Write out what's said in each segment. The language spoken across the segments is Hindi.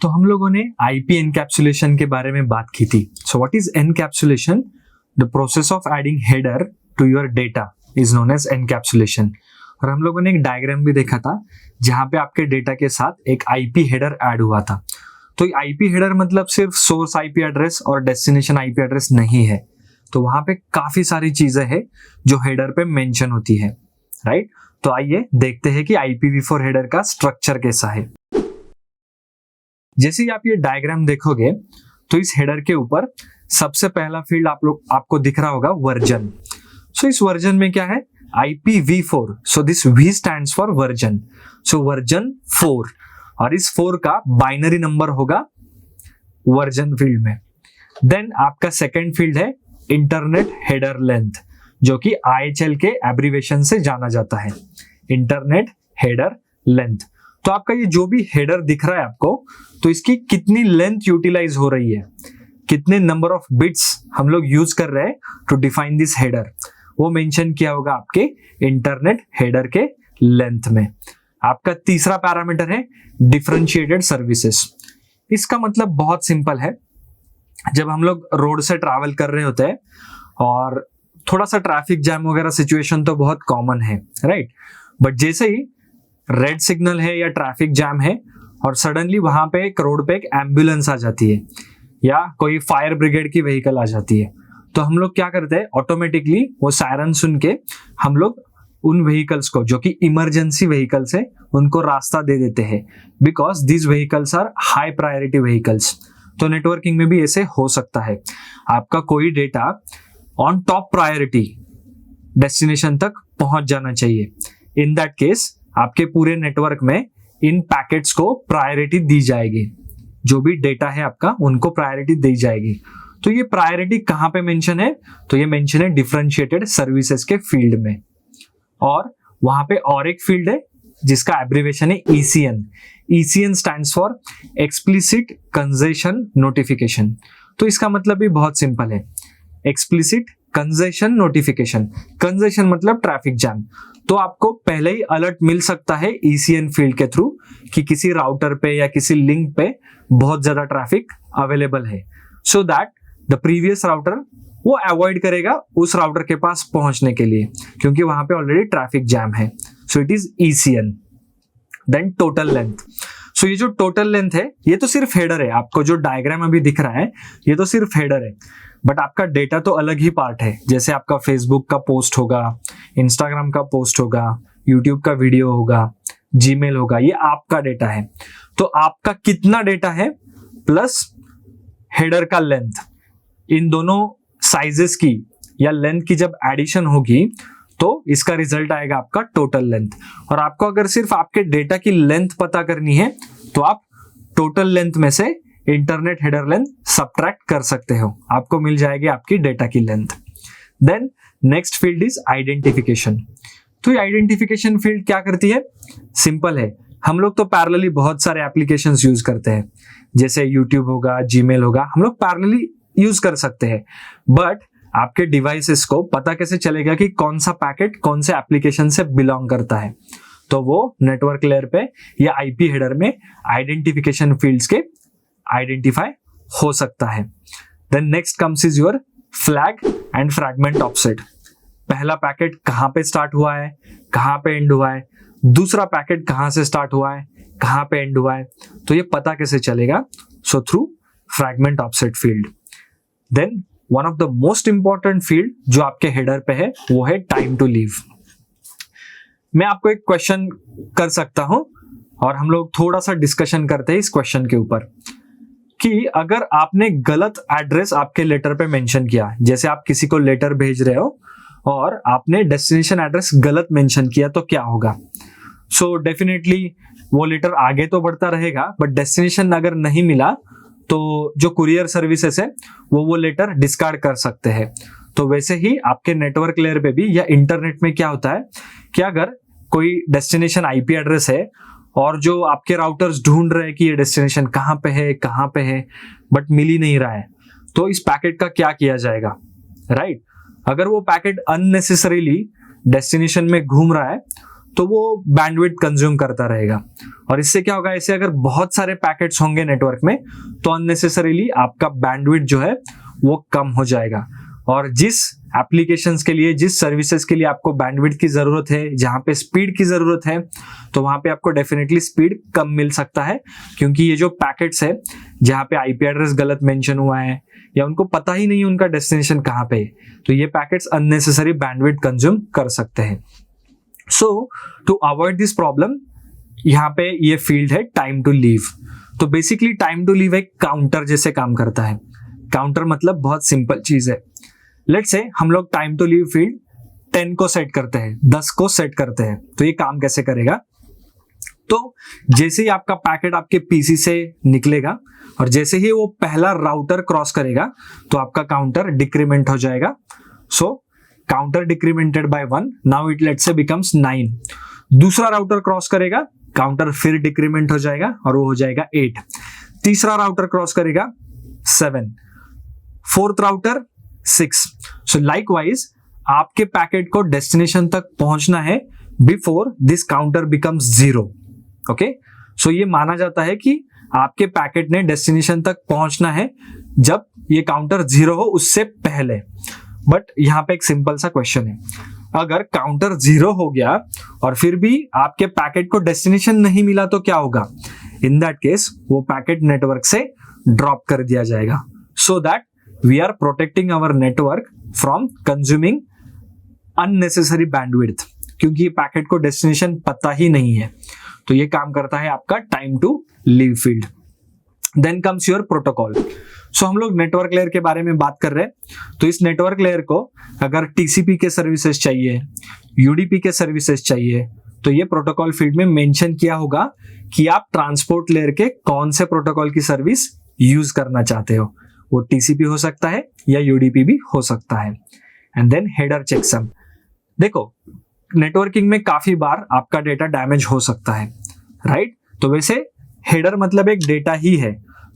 तो हम लोगों ने आईपी एनकैप्सुलेशन के बारे में बात की थी. So what is encapsulation? The process of adding header to your data is known as encapsulation. और हम लोगों ने एक डायग्राम भी देखा था जहां पे आपके डेटा के साथ एक आईपी हेडर ऐड हुआ था. तो आईपी हेडर मतलब सिर्फ सोर्स आईपी एड्रेस और डेस्टिनेशन आईपी एड्रेस नहीं है. तो वहां पे काफी सारी चीजें हैं जो हेडर पे मेंशन होती है, राइट? तो आइए देखते हैं कि IPv4 हेडर का स्ट्रक्चर कैसा है. जैसे ही आप ये डायग्राम देखोगे तो इस हेडर के ऊपर सबसे पहला फील्ड आपको दिख रहा होगा वर्जन. सो इस वर्जन में क्या है? IPv4. So this V stands for version. So version 4 और इस 4 का बाइनरी नंबर होगा वर्जन फील्ड में. देन आपका सेकेंड फील्ड है इंटरनेट हेडर लेंथ, जो कि IHL के एब्रीवेशन से जाना जाता है, इंटरनेट हेडर लेंथ. तो आपका ये जो भी हेडर दिख रहा है आपको, तो इसकी कितनी लेंथ यूटिलाइज हो रही है, कितने नंबर ऑफ बिट्स हम लोग यूज कर रहे हैं टू डिफाइन दिस हेडर, वो मेंशन किया होगा आपके इंटरनेट हेडर के लेंथ में. आपका तीसरा पैरामीटर है डिफरेंशिएटेड सर्विसेज. इसका मतलब बहुत सिंपल है. जब हम लोग रोड से ट्रैवल कर रहे होते हैं और थोड़ा सा ट्रैफिक जैम वगैरह सिचुएशन तो बहुत कॉमन है, राइट? बट जैसे ही रेड सिग्नल है या ट्रैफिक जैम है और सडनली वहां पे एक रोड पे एक एम्बुलेंस आ जाती है या कोई फायर ब्रिगेड की व्हीकल आ जाती है, तो हम लोग क्या करते हैं? ऑटोमेटिकली वो सायरन सुन के हम लोग उन व्हीकल्स को, जो कि इमरजेंसी व्हीकल्स है, उनको रास्ता दे देते हैं, because these vehicles are high priority vehicles. तो नेटवर्किंग में भी ऐसे हो सकता है. आपका कोई data on top priority destination तक पहुंच जाना चाहिए. इन दैट केस आपके पूरे नेटवर्क में इन पैकेट्स को प्रायोरिटी दी जाएगी. जो भी डेटा है आपका, उनको प्रायोरिटी दी जाएगी. तो ये प्रायोरिटी कहां पे मेंशन है? तो ये मेंशन है डिफरेंशिएटेड सर्विसेज के फील्ड में. और वहां पे और एक फील्ड है जिसका एब्रिवेशन है ECN. ECN stands for explicit congestion notification. तो इसका मतलब भी बहुत सिंपल है, एक्सप्लिसिट कंजेशन नोटिफिकेशन. कंजेशन मतलब ट्रैफिक जैम. तो आपको पहले ही अलर्ट मिल सकता है ECN फील्ड के थ्रू कि किसी राउटर पे या किसी लिंक पे बहुत ज्यादा ट्रैफिक अवेलेबल है, so that the previous router वो अवॉइड करेगा उस राउटर के पास पहुंचने के लिए, क्योंकि वहां पे ऑलरेडी ट्रैफिक जैम है. So it is ECN. Then total length. सो ये जो टोटल लेंथ है, ये तो सिर्फ हेडर है. आपको जो डायग्राम अभी दिख रहा है ये तो सिर्फ हेडर है, बट आपका डेटा तो अलग ही पार्ट है. जैसे आपका फेसबुक का पोस्ट होगा, इंस्टाग्राम का पोस्ट होगा, यूट्यूब का वीडियो होगा, जीमेल होगा, ये आपका डेटा है. तो आपका कितना डेटा है प्लस हेडर का लेंथ, इन दोनों साइजेस की या लेंथ की जब एडिशन होगी तो इसका रिजल्ट आएगा आपका टोटल लेंथ. और आपको अगर सिर्फ आपके डेटा की लेंथ पता करनी है तो आप टोटल लेंथ में से इंटरनेट हेडर लेंथ सबट्रैक्ट कर सकते हो, आपको मिल जाएगी आपकी डेटा की length. Then next field is identification. तो ये आइडेंटिफिकेशन फील्ड क्या करती है? सिंपल है. हम लोग तो पैरेलली बहुत सारे एप्लीकेशंस यूज करते हैं, जैसे यूट्यूब होगा, जीमेल होगा, हम लोग पैरेलली यूज कर सकते हैं. बट आपके डिवाइसेस को पता कैसे चलेगा कि कौन सा पैकेट कौन से एप्लीकेशन से बिलोंग करता है? तो वो नेटवर्क लेयर पे या आईपी हेडर में आइडेंटिफिकेशन फील्ड्स के आइडेंटिफाई हो सकता है. Then next comes is your flag and fragment offset. पहला पैकेट कहां पे स्टार्ट हुआ है, कहां पे एंड हुआ है, दूसरा पैकेट कहां से स्टार्ट हुआ है, कहां पे एंड हुआ है, तो ये पता कैसे चलेगा? So through fragment offset field. Then one of the most important field जो आपके हेडर पे है वो है टाइम टू लीव. मैं आपको एक क्वेश्चन कर सकता हूं और हम लोग थोड़ा सा डिस्कशन करते हैं इस क्वेश्चन के ऊपर कि अगर आपने गलत एड्रेस आपके लेटर पे मेंशन किया, जैसे आप किसी को लेटर भेज रहे हो और आपने डेस्टिनेशन एड्रेस गलत मेंशन किया, तो क्या होगा? सो डेफिनेटली वो लेटर आगे तो बढ़ता रहेगा, बट डेस्टिनेशन अगर नहीं मिला तो जो कुरियर सर्विसेज है वो लेटर डिस्कार्ड कर सकते हैं. तो वैसे ही आपके नेटवर्क लेयर पे भी या इंटरनेट में क्या होता है कि अगर कोई डेस्टिनेशन आईपी एड्रेस है और जो आपके राउटर्स ढूंढ रहे हैं कि ये डेस्टिनेशन कहाँ पे है बट मिल ही नहीं रहा है, तो इस पैकेट का क्या किया जाएगा, राइट? अगर वो पैकेट अननेसेसरीली डेस्टिनेशन में घूम रहा है तो वो बैंडविड्थ कंज्यूम करता रहेगा। और इससे क्या होगा, ऐसे अगर बहुत सारे पैकेट्स होंगे नेटवर्क में तो अननेसेसरीली आपका बैंडविड्थ जो है वो कम हो जाएगा। और जिस एप्लीकेशंस के लिए, जिस सर्विसेज के लिए आपको बैंडविड्थ की जरूरत है, जहां पे स्पीड की जरूरत है, तो वहां पे आपको डेफिनेटली स्पीड कम मिल सकता है, क्योंकि ये जो पैकेट्स है जहां पे आईपी एड्रेस गलत मेंशन हुआ है या उनको पता ही नहीं उनका डेस्टिनेशन कहाँ पे है, तो ये पैकेट्स अननेसेसरी बैंडविड्थ कंज्यूम कर सकते हैं। सो टू अवॉइड दिस प्रॉब्लम, यहाँ पे ये फील्ड है टाइम टू लीव। तो बेसिकली टाइम टू लीव एक काउंटर जैसे काम करता है। काउंटर मतलब बहुत सिंपल चीज है। लेट्स से हम लोग टाइम टू लीव फील्ड 10 को सेट करते हैं, 10 को सेट करते हैं। तो ये काम कैसे करेगा, तो जैसे ही आपका पैकेट आपके पीसी से निकलेगा और जैसे ही वो पहला राउटर क्रॉस करेगा तो आपका काउंटर डिक्रीमेंट हो जाएगा। So counter decremented by 1, now it let's say becomes 9। दूसरा राउटर क्रॉस करेगा, काउंटर फिर डिक्रीमेंट हो जाएगा और वो हो जाएगा 8। तीसरा राउटर क्रॉस करेगा 7, फोर्थ राउटर 6। सो लाइकवाइज आपके पैकेट को डेस्टिनेशन तक पहुंचना है before this counter becomes 0। Okay, so ये माना जाता है कि आपके पैकेट ने डेस्टिनेशन तक पहुंचना है जब ये काउंटर 0 हो, उससे पहले। बट यहाँ पे एक सिंपल सा क्वेश्चन है, अगर काउंटर 0 हो गया और फिर भी आपके पैकेट को डेस्टिनेशन नहीं मिला तो क्या होगा? इन दैट केस वो पैकेट नेटवर्क से ड्रॉप कर दिया जाएगा, so that we are protecting our network from consuming unnecessary bandwidth, क्योंकि ये पैकेट को डेस्टिनेशन पता ही नहीं है। तो ये काम करता है आपका time to leave field. Then comes your protocol. So हम लोग नेटवर्क लेयर के बारे में बात कर रहे हैं, तो इस नेटवर्क लेयर को अगर टीसीपी के सर्विसेज चाहिए, यूडीपी के सर्विसेज चाहिए, तो ये प्रोटोकॉल फील्ड में मेंशन किया होगा कि आप ट्रांसपोर्ट लेयर के कौन से प्रोटोकॉल की सर्विस यूज करना चाहते हो। वो टीसीपी हो सकता है या यूडीपी भी हो सकता है। And then header checksum. देखो, नेटवर्किंग में काफी बार आपका डेटा डैमेज हो सकता है, राइट? तो वैसे हेडर मतलब एक डेटा ही है,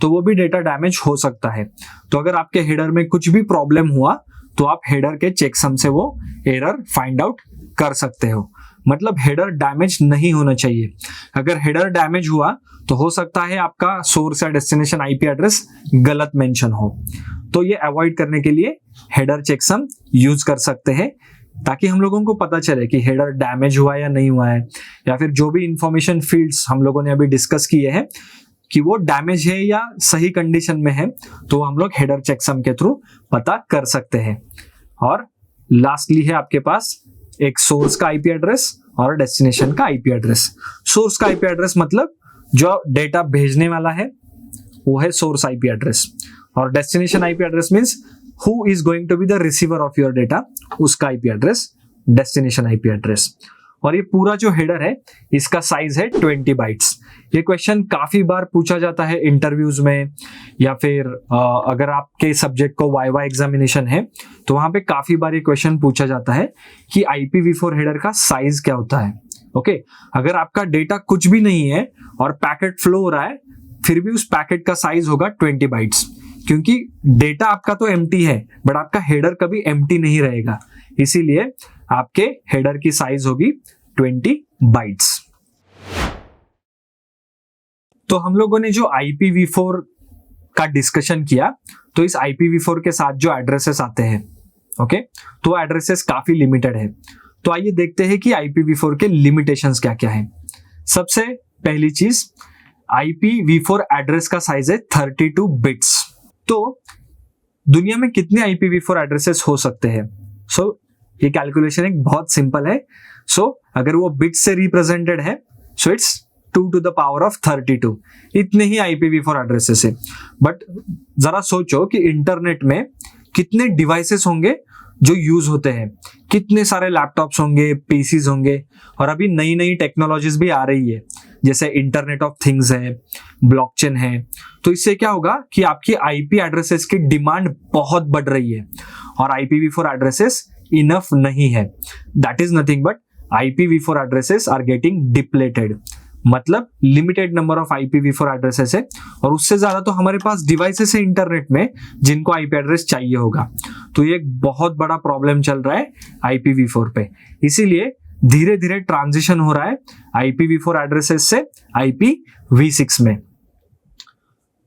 तो वो भी डेटा डैमेज हो सकता है। तो अगर आपके हेडर में कुछ भी प्रॉब्लम हुआ तो आप हेडर के चेकसम से वो एरर फाइंड आउट कर सकते हो। मतलब हेडर डैमेज नहीं होना चाहिए। अगर हेडर डैमेज हुआ तो हो सकता है आपका सोर्स या डेस्टिनेशन आईपी एड्रेस गलत मेंशन हो। तो ये अवॉइड करने के लिए हेडर चेकसम यूज कर सकते हैं, ताकि हम लोगों को पता चले कि हेडर डैमेज हुआ या नहीं हुआ है, या फिर जो भी इंफॉर्मेशन फील्ड्स हम लोगों ने अभी डिस्कस किए हैं कि वो डैमेज है या सही कंडीशन में है, तो हम लोग हेडर चेकसम के थ्रू पता कर सकते हैं। और लास्टली है आपके पास एक सोर्स का आईपी एड्रेस और डेस्टिनेशन का आईपी एड्रेस। सोर्स का आईपी एड्रेस मतलब जो डेटा भेजने वाला है वो है सोर्स आईपी एड्रेस, और destination IP address means who is going to be the receiver of your data, उसका IP address destination IP address. और ये पूरा जो हेडर है इसका साइज है 20 बाइट्स। ये क्वेश्चन काफी बार पूछा जाता है इंटरव्यूज में, या फिर अगर आपके सब्जेक्ट को वाइवा एग्जामिनेशन है तो वहां पे काफी बार ये क्वेश्चन पूछा जाता है कि IPv4 हेडर का साइज क्या होता है। ओके, अगर आपका डेटा कुछ भी नहीं है और पैकेट फ्लो हो रहा है, फिर भी उस पैकेट का साइज होगा 20 बाइट्स, क्योंकि डेटा आपका तो एम्प्टी है बट आपका हेडर कभी एम्प्टी नहीं रहेगा, इसीलिए आपके हेडर की साइज होगी 20 बाइट्स। तो हम लोगों ने जो IPv4 का डिस्कशन किया, तो इस IPv4 के साथ जो एड्रेसेस आते हैं, ओके, तो एड्रेसेस काफी लिमिटेड है। तो आइए देखते हैं कि IPv4 के लिमिटेशंस क्या क्या है। सबसे पहली चीज, IPv4 एड्रेस का साइज है 32 बिट्स। तो दुनिया में कितने IPv4 एड्रेसेस हो सकते हैं? सो ये कैलकुलेशन एक बहुत सिंपल है। सो अगर वो बिट्स से रिप्रेजेंटेड है, so it's 2 to the power of 32। इतने ही IPv4 एड्रेसेस है। बट जरा सोचो कि इंटरनेट में कितने डिवाइसेस होंगे जो यूज होते हैं, कितने सारे लैपटॉप्स होंगे, पीसीज होंगे, और अभी नई नई टेक्नोलॉजीज भी आ रही है, जैसे इंटरनेट ऑफ थिंग्स है, ब्लॉकचेन है। तो इससे क्या होगा कि आपकी आईपी एड्रेसेस की डिमांड बहुत बढ़ रही है और IPv4 एड्रेसेस इनफ नहीं है। That is nothing but IPv4 addresses are getting depleted. मतलब limited number of IPv4 addresses है, और उससे ज्यादा तो हमारे पास डिवाइसेस है इंटरनेट में जिनको आईपी एड्रेस चाहिए होगा। तो ये एक बहुत बड़ा प्रॉब्लम चल रहा है IPv4 पे। इसीलिए धीरे धीरे ट्रांजिशन हो रहा है IPv4 एड्रेसेस से IPv6 में।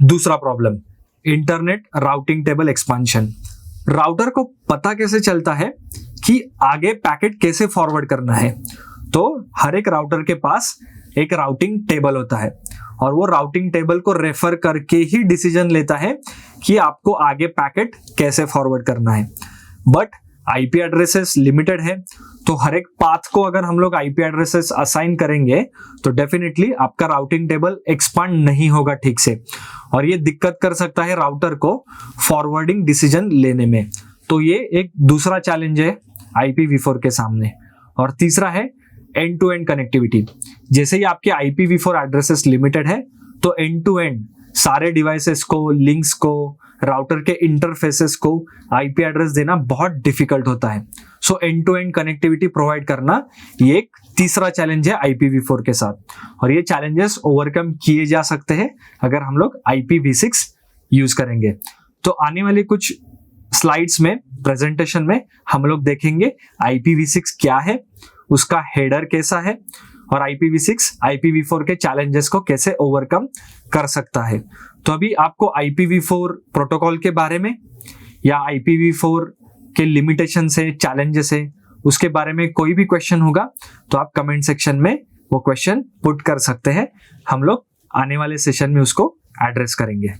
दूसरा problem, internet routing table expansion. Router को पता कैसे चलता है कि आगे पैकेट कैसे फॉरवर्ड करना है? तो हर एक राउटर के पास एक राउटिंग टेबल होता है और वो राउटिंग टेबल को रेफर करके ही डिसीजन लेता है कि आपको आगे पैकेट कैसे फॉरवर्ड करना है। बट IP एड्रेसेस लिमिटेड है, तो हर एक पाथ को अगर हम लोग IP एड्रेसेस असाइन करेंगे तो डेफिनेटली आपका राउटिंग टेबल एक्सपांड नहीं होगा ठीक से, और ये दिक्कत कर सकता है राउटर को फॉरवर्डिंग डिसीजन लेने में। तो ये एक दूसरा चैलेंज है IPv4 के सामने। और तीसरा है एंड टू एंड कनेक्टिविटी। जैसे ही आपके IPv4 एड्रेसेस लिमिटेड है तो एंड टू एंड सारे डिवाइसेस को, लिंक्स को, राउटर के इंटरफेसेस को IP एड्रेस देना बहुत डिफिकल्ट होता है। So end to end connectivity provide करना ये एक तीसरा चैलेंज है IPv4 के साथ, और ये चैलेंजेस ओवरकम किए जा सकते हैं अगर हम लोग IPv6 यूज करेंगे। तो आने वाले कुछ स्लाइड्स में, प्रेजेंटेशन में हम लोग देखेंगे IPv6 क्या है, उसका हेडर कैसा है, और IPv6 IPv4 के चैलेंजेस को कैसे ओवरकम कर सकता है। तो अभी आपको IPv4 प्रोटोकॉल के बारे में या IPv4 के लिमिटेशन से, चैलेंजेस है, उसके बारे में कोई भी क्वेश्चन होगा तो आप कमेंट सेक्शन में वो क्वेश्चन पुट कर सकते हैं। हम लोग आने वाले सेशन में उसको एड्रेस करेंगे।